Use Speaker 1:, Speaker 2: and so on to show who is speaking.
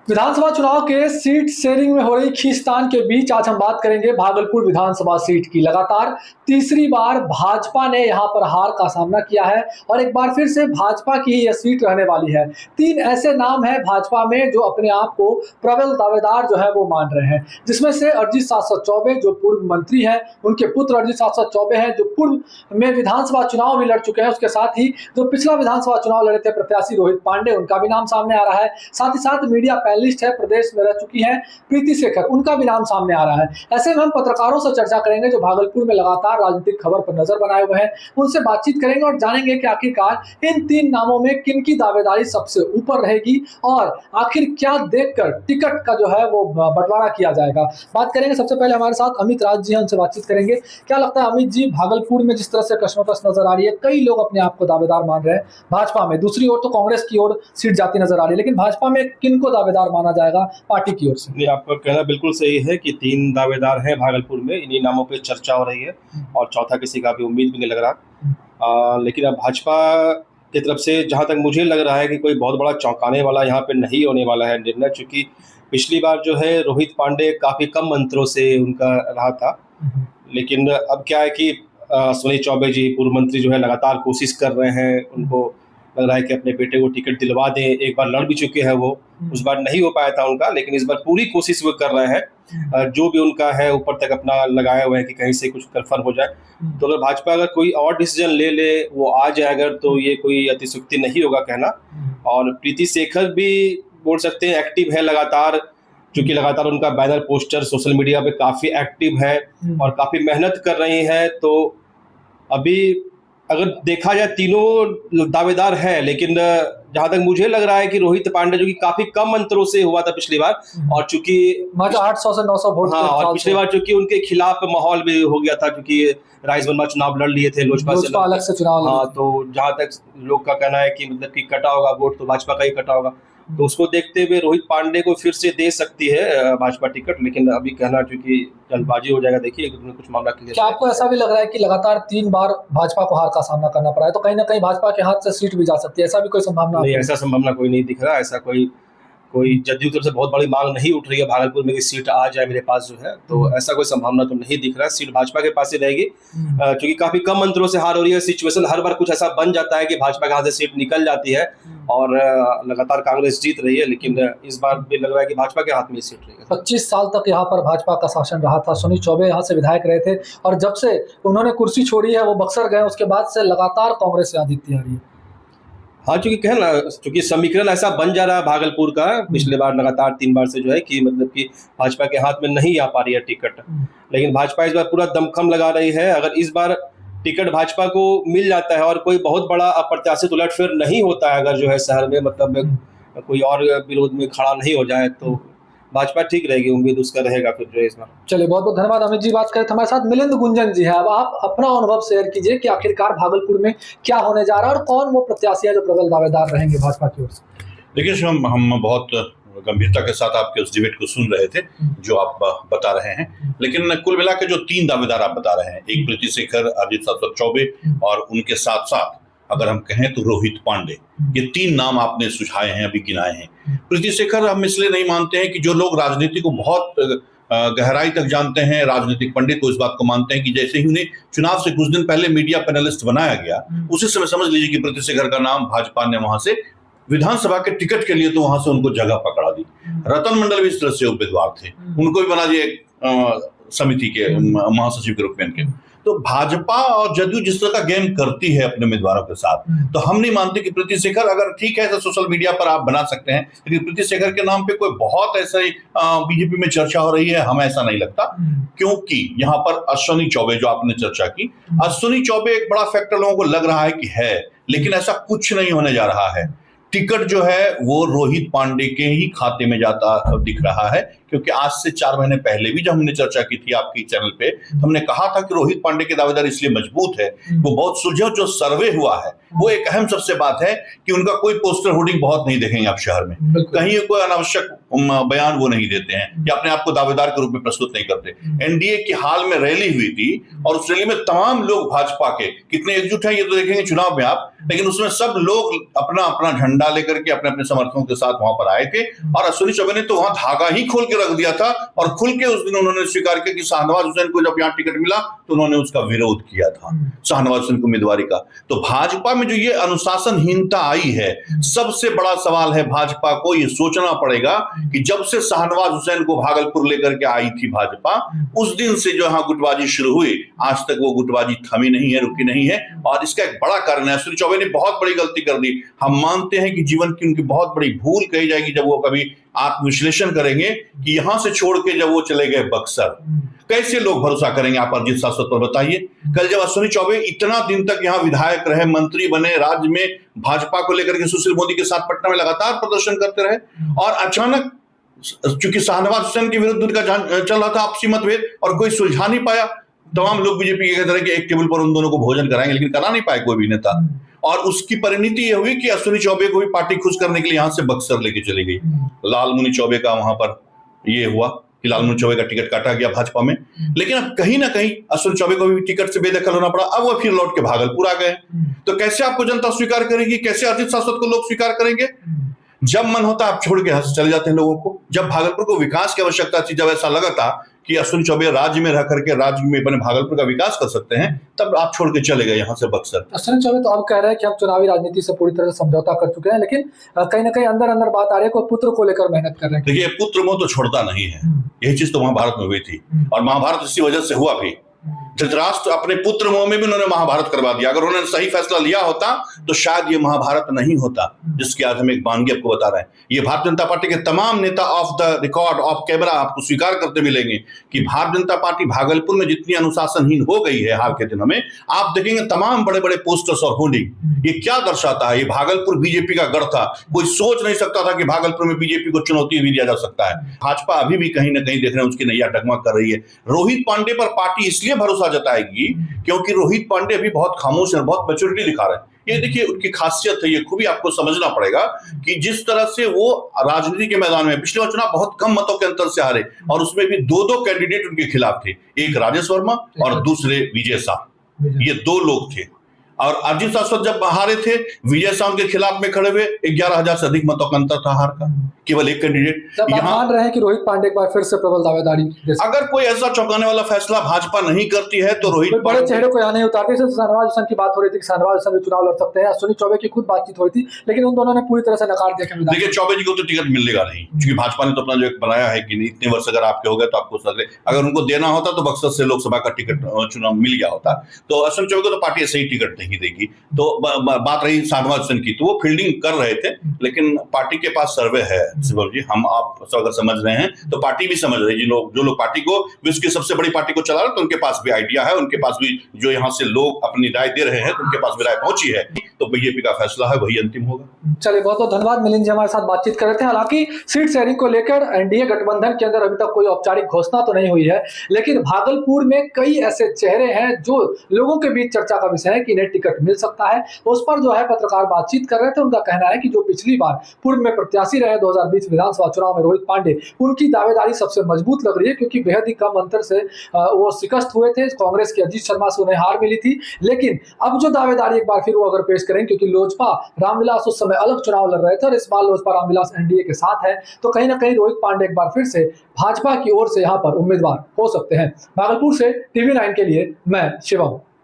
Speaker 1: विधानसभा चुनाव के seat sharing में हो रही खींचतान के बीच आज हम बात करेंगे भागलपुर विधानसभा सीट की। लगातार तीसरी बार भाजपा ने यहां पर हार का सामना किया है और एक बार फिर से भाजपा की ही यह सीट रहने वाली है। तीन ऐसे नाम हैं भाजपा में जो अपने आप को प्रबल दावेदार जो है वो मान रहे हैं, जिसमें से अरजीत सासद चौबे जो पूर्व मंत्री हैं, उनके पुत्र अरजीत सासद चौबे हैं जो पूर्व में विधानसभा चुनाव भी लड़ चुके हैं। उसके साथ ही जो पिछला विधानसभा चुनाव लड़े थे प्रत्याशी रोहित पांडे, उनका भी नाम सामने आ रहा है। साथ ही साथ मीडिया पैनलिस्ट है, प्रदेश में रह चुकी है प्रीति शेखर, उनका भी नाम सामने आ रहा है। ऐसे में हम पत्रकारों से चर्चा करेंगे जो भागलपुर में लगातार राजनीतिक खबर पर नजर बनाए हुए हैं, उनसे बातचीत करेंगे और जानेंगे कि आखिरकार इन तीन नामों में किनकी दावेदारी सबसे ऊपर रहेगी और आखिर क्या देखकर टिकट का जो है वो बंटवारा किया जाएगा। बात करेंगे। सबसे पहले हमारे साथ अमित राज जी हैं, उनसे बातचीत करेंगे। क्या लगता है अमित जी, भागलपुर में जिस तरह से कशमकश नजर आ रही है, कई लोग अपने आप को दावेदार मान रहे हैं भाजपा में, दूसरी ओर तो कांग्रेस की ओर सीट जाती नजर आ रही है, लेकिन भाजपा में किनको दावेदार माना जाएगा पार्टी की ओर से?
Speaker 2: आपका कहना बिल्कुल सही है कि तीन दावेदार हैं भागलपुर में, इन्हीं नामों पे चर्चा हो रही है और चौथा किसी का भी उम्मीद भी नहीं लग रहा। लेकिन अब भाजपा की तरफ से जहां तक मुझे लग रहा है कि कोई बहुत बड़ा चौंकाने वाला यहाँ पे नहीं होने वाला है निर्णय, चूंकि पिछली बार जो है रोहित पांडे काफी कम अंतरों से उनका रहा था, लेकिन अब क्या है कि सुनील चौबे जी पूर्व मंत्री जो है लगातार कोशिश कर रहे हैं, उनको लग रहा है कि अपने बेटे को टिकट दिलवा दें। एक बार लड़ भी चुके हैं वो, उस बार नहीं हो पाया था उनका, लेकिन इस बार पूरी कोशिश वो कर रहे हैं, जो भी उनका है ऊपर तक अपना लगाए हुए हैं कि कहीं से कुछ कन्फर्म हो जाए। तो अगर भाजपा अगर कोई और डिसीजन ले ले, वो आ जाए अगर, तो ये कोई अतिशयोक्ति नहीं होगा कहना। और प्रीति शेखर भी बोल सकते हैं एक्टिव है लगातार, क्योंकि लगातार उनका बैनर पोस्टर सोशल मीडिया पे काफी एक्टिव है और काफी मेहनत कर रही है। तो अभी अगर देखा जाए तीनों दावेदार है, लेकिन जहां तक मुझे लग रहा है कि रोहित पांडे जो कि काफी कम अंतरों से हुआ था पिछली बार, और चूंकि
Speaker 1: 800 से 900 वोट,
Speaker 2: हाँ, और पिछली बार चूंकि उनके खिलाफ माहौल भी हो गया था, क्योंकि राइजमन चुनाव लड़ लिए थे लोजपा से
Speaker 1: अलग से चुनाव।
Speaker 2: हाँ, तो जहां तक लोग का कहना है कि मतलब कि कटा होगा वोट तो भाजपा का ही कटा होगा, तो उसको देखते हुए रोहित पांडे को फिर से दे सकती है भाजपा टिकट। लेकिन अभी कहना क्योंकि जल्दबाजी हो जाएगा, देखिए कुछ मामला क्लियर।
Speaker 1: क्या आपको ऐसा भी लग रहा है कि लगातार 3 बार भाजपा को हार का सामना करना पड़ा है, तो कहीं ना कहीं भाजपा के हाथ से सीट भी जा सकती है, ऐसा भी कोई संभावना?
Speaker 2: नहीं, ऐसा संभावना कोई नहीं दिख रहा। ऐसा कोई जदयू की तरफ से बहुत बड़ी मांग नहीं उठ रही है भागलपुर में कि सीट आ जाए मेरे पास जो है, तो ऐसा कोई संभावना तो नहीं दिख रहा। सीट भाजपा के पास ही रहेगी, क्योंकि काफी कम अंतरों से हार हो रही है। सिचुएशन हर बार कुछ ऐसा बन जाता है कि भाजपा के हाथ से सीट निकल जाती है और लगातार कांग्रेस जीत रही है, लेकिन इस बार भी लग रहा है कि भाजपा के हाथ में सीट रहेगी।
Speaker 1: 25 साल तक यहाँ पर भाजपा का शासन रहा था। सुनील चौबे यहाँ से विधायक रहे थे और जब से उन्होंने कुर्सी छोड़ी है वो बक्सर गए, उसके बाद से लगातार कांग्रेस यहाँ जीतती आ रही है।
Speaker 2: हाँ, चूंकि समीकरण ऐसा बन जा रहा है भागलपुर का पिछले बार लगातार 3 बार से जो है कि मतलब कि भाजपा के हाथ में नहीं आ पा रही है टिकट, लेकिन भाजपा इस बार पूरा दमखम लगा रही है। अगर इस बार टिकट भाजपा को मिल जाता है और कोई बहुत बड़ा अप्रत्याशित उलटफेर नहीं होता है, अगर जो है शहर में मतलब कोई और विरोध में खड़ा नहीं हो जाए, तो भाजपा ठीक रहेगी, उम्मीद उसका रहेगा फिर जो इस बार।
Speaker 1: चलिए, बहुत बहुत धन्यवाद अमित जी। बात करें तो हमारे साथ मिलिंद गुंजन जी है। अब आप अपना अनुभव शेयर कीजिए कि आखिरकार भागलपुर में क्या होने जा रहा है और कौन वो प्रत्याशी है जो प्रबल दावेदार रहेंगे भाजपा की ओर से।
Speaker 3: देखिए, हम बहुत गंभीरता के साथ आपके उस डिबेट को सुन रहे थे जो आप बता रहे हैं, लेकिन कुल मिला के जो तीन दावेदार आप बता रहे हैं, एक प्रीति शेखर, अरजीत सासद चौबे और उनके साथ साथ अगर हम कहें तो रोहित पांडे, ये तीन नाम आपने सुझाए हैं, अभी गिनाए हैं। प्रीति शेखर हम इसलिए नहीं मानते हैं कि जो लोग राजनीति को बहुत गहराई तक जानते हैं, राजनीतिक पंडित को इस बात को मानते हैं कि जैसे ही उन्हें चुनाव से कुछ दिन पहले मीडिया पैनलिस्ट बनाया गया, उसी समय समझ लीजिए कि प्रीति शेखर का नाम भाजपा ने वहां से विधानसभा के टिकट के लिए तो वहां से उनको जगह पकड़ा दी। रतन मंडल भी इस तरह से उम्मीदवार थे, उनको भी बना दिया समिति के महासचिव के रूप में इनके। तो भाजपा और जदयू जिस तरह का गेम करती है अपने उम्मीदवारों के साथ, तो हम नहीं मानते कि प्रीति शेखर, अगर ठीक है तो सोशल मीडिया पर आप बना सकते हैं, लेकिन प्रीति शेखर के नाम पे कोई बहुत ऐसा ही बीजेपी में चर्चा हो रही है, हमें ऐसा नहीं लगता। क्योंकि यहाँ पर अश्विनी चौबे जो आपने चर्चा की, अश्विनी चौबे एक बड़ा फैक्टर लोगों को लग रहा है कि है, लेकिन ऐसा कुछ नहीं होने जा रहा है। टिकट जो है वो रोहित पांडे के ही खाते में जाता दिख रहा है, क्योंकि आज से 4 महीने पहले भी जब हमने चर्चा की थी आपकी चैनल पे, हमने कहा था कि रोहित पांडे के दावेदार इसलिए मजबूत है, वो बहुत सुलझे। जो सर्वे हुआ है वो एक अहम सबसे बात है कि उनका कोई पोस्टर होर्डिंग बहुत नहीं देखेंगे आप शहर में, कहीं कोई अनावश्यक बयान वो नहीं देते हैं या अपने आप को दावेदार के रूप में प्रस्तुत नहीं करते। एनडीए की हाल में रैली हुई थी और उस रैली में तमाम लोग भाजपा के कितने एकजुट हैं ये तो देखेंगे चुनाव में आप, लेकिन उसमें सब लोग अपना अपना झंडा झंडा लेकर के अपने अपने समर्थकों के साथ वहां पर आए थे, और अश्विनी चौबे ने तो वहां धागा ही खोल के रख दिया था, और खुल के उस दिन उन्होंने स्वीकार किया कि शाहनवाज हुसैन को जब यहाँ टिकट मिला तो उन्होंने उसका विरोध किया था, शाहनवाज हुसैन को उम्मीदवारी का। तो भाजपा में जो ये अनुशासनहीनता आई है, सबसे बड़ा सवाल है भाजपा को ये सोचना पड़ेगा कि जब से शाहनवाज हुसैन को भागलपुर लेकर के आई थी भाजपा, उस दिन से जो यहाँ गुटबाजी शुरू हुई, आज तक वो गुटबाजी थमी नहीं है, रुकी नहीं है। और इसका एक बड़ा कारण है, अश्विनी चौबे ने बहुत बड़ी गलती कर दी। हम मानते हैं कि जीवन की उनकी बहुत बड़ी भूल कही जाएगी जब वो कभी आत्मविश्लेषण करेंगे कि यहां से छोड़ के जब वो चले गए बक्सर, कैसे लोग भरोसा करेंगे आप अरिजीत शाश्वत पर, बताइए। कल जब अश्विनी चौबे इतना दिन तक यहाँ विधायक रहे, मंत्री बने, राज्य में भाजपा को लेकर के सुशील मोदी के साथ पटना में लगातार प्रदर्शन करते रहे, और अचानक चूंकि शाहनवाज हुसैन के विरुद्ध उनका चल रहा था आपसी मतभेद और कोई सुलझा नहीं पाया, तमाम लोग बीजेपी के तरह के एक टेबल पर उन दोनों को भोजन कराएंगे, लेकिन करा नहीं पाए कोई भी नेता। और उसकी परिणति ये हुई कि अश्विनी चौबे को भी पार्टी खुश करने के लिए यहां से बक्सर लेके चली गई। लालमुनि चौबे का वहां पर ये हुआ कि लालमुनि चौबे का टिकट काटा गया भाजपा में, लेकिन अब कहीं ना कहीं अश्विनी चौबे को भी टिकट से बेदखल होना पड़ा। अब वो फिर लौट के भागलपुर आ गए, तो कैसे आपको जनता स्वीकार करेगी, कैसे अरिजीत शाश्वत को लोग स्वीकार करेंगे? जब मन होता आप छोड़ के चले जाते हैं लोगों को। जब भागलपुर को विकास की आवश्यकता थी, जब ऐसा लगा था कि अश्विनी चौबे राज्य में रह करके राज्य में बने भागलपुर का विकास कर सकते हैं, तब आप छोड़ के चले गए यहाँ से बक्सर।
Speaker 1: अश्विनी चौबे तो अब कह रहे हैं कि हम चुनावी राजनीति से पूरी तरह से समझौता कर चुके हैं, लेकिन कहीं ना कहीं अंदर अंदर बात आ रही है कोई पुत्र को लेकर मेहनत कर रहे हैं।
Speaker 3: देखिए, पुत्र मोह तो छोड़ता नहीं है, यही चीज तो महाभारत में हुई थी, और महाभारत इसी वजह से हुआ भी। धृतराष्ट्र अपने पुत्र मोह में भी उन्होंने महाभारत करवा दिया। अगर उन्होंने सही फैसला लिया होता तो शायद ये महाभारत नहीं होता, जिसकी आज हम एक वानगी आपको बता रहे हैं। ये भारतीय जनता पार्टी के तमाम नेता of the record, of camera आपको स्वीकार करते मिलेंगे कि भारतीय जनता पार्टी भागलपुर में जितनी अनुशासनहीन हो गई है हाल के दिनों में, आप देखेंगे तमाम बड़े बड़े पोस्टर्स और होर्डिंग, ये क्या दर्शाता है? ये भागलपुर बीजेपी का गढ़ था, कोई सोच नहीं सकता था कि भागलपुर में बीजेपी को चुनौती भी दिया जा सकता है। भाजपा अभी भी कहीं ना कहीं देख रहे हैं उसकी नैया डगमग कर रही है। रोहित पांडे पर पार्टी इसलिए भरोसा जताएगी क्योंकि रोहित पांडे अभी बहुत खामोश है, बहुत मैच्योरिटी दिखा रहे हैं। ये देखिए उनकी खासियत है, ये खूबी आपको समझना पड़ेगा कि जिस तरह से वो राजनीति के मैदान में पिछले चुनाव बहुत कम मतों के अंतर से हारे, और उसमें भी दो कैंडिडेट उनके खिलाफ थे, एक राजेश वर्मा और दूसरे विजय शाह, ये दो लोग थे। और अरिजीत शाश्वत जब हारे थे, विजय शाह के खिलाफ में खड़े हुए, 11,000 से अधिक मतों का अंतर था हार का, केवल एक कैंडिडेट।
Speaker 1: यहाँ मान रहे हैं कि रोहित पांडे एक बार फिर से प्रबल दावेदारी,
Speaker 3: अगर कोई ऐसा चौंकाने वाला फैसला भाजपा नहीं करती है तो रोहित
Speaker 1: बड़े चेहरे को यहाँ नहीं उतारते। शाहनवाज हुसैन की बात हो रही थी कि शाहनवाज हुसैन भी चुनाव लड़ सकते हैं, अश्विनी चौबे की खुद बातचीत हो रही थी, लेकिन उन दोनों ने पूरी तरह से नकार दिया।
Speaker 3: देखिए, चौबे जी को तो टिकट मिलेगा नहीं, क्योंकि भाजपा ने तो अपना जो बनाया है कि इतने वर्ष अगर आपके हो गए तो आपको सके, अगर उनको देना होता तो बक्सर से लोकसभा का टिकट चुनाव मिल गया होता। तो अश्विनी चौबे को तो पार्टी ऐसे ही टिकट नहीं देगी। तो बात रही शाहनवाज हुसैन की, तो वो फील्डिंग कर रहे थे, लेकिन पार्टी के पास सर्वे है शिवम जी, हम आप अगर समझ रहे हैं तो पार्टी भी समझ रही है। जो लोग पार्टी को, विश्व की सबसे बड़ी पार्टी को चला रहे, तो उनके पास भी आइडिया है, उनके पास भी जो यहाँ से लोग अपनी राय दे रहे हैं, तो उनके पास भी राय पहुंची है, तो बीजेपी का फैसला है वही अंतिम होगा।
Speaker 1: चलिए, बहुत बहुत धन्यवाद। मिलिंद जी हमारे साथ बातचीत कर रहे थे। हालांकि सीट शेयरिंग को लेकर एनडीए गठबंधन के अंदर अभी तक कोई औपचारिक घोषणा तो नहीं हुई है, लेकिन भागलपुर में कई ऐसे चेहरे हैं जो लोगों के बीच चर्चा का विषय है कि इन्हें टिकट मिल सकता है। उस पर जो है पत्रकार बातचीत कर रहे थे। उनका कहना है कि जो पिछली बार पूर्व में प्रत्याशी रहे 2020 विधानसभा चुनाव में रोहित पांडे, उनकी दावेदारी सबसे मजबूत लग रही है, क्योंकि बेहद ही कम अंतर से वो शिकस्त हुए थे। कांग्रेस के अजीत शर्मा से उन्हें हार मिली थी, लेकिन अब जो दावेदारी एक बार फिर वो अगर पेश करें, क्योंकि लोजपा रामविलास उस समय अलग चुनाव लड़ रहे थे और इस बार लोजपा रामविलास एनडीए के साथ है, तो कहीं ना कहीं रोहित पांडे एक बार फिर से भाजपा की ओर से यहां पर उम्मीदवार हो सकते हैं। भागलपुर से TV9 के लिए मैं शिवम।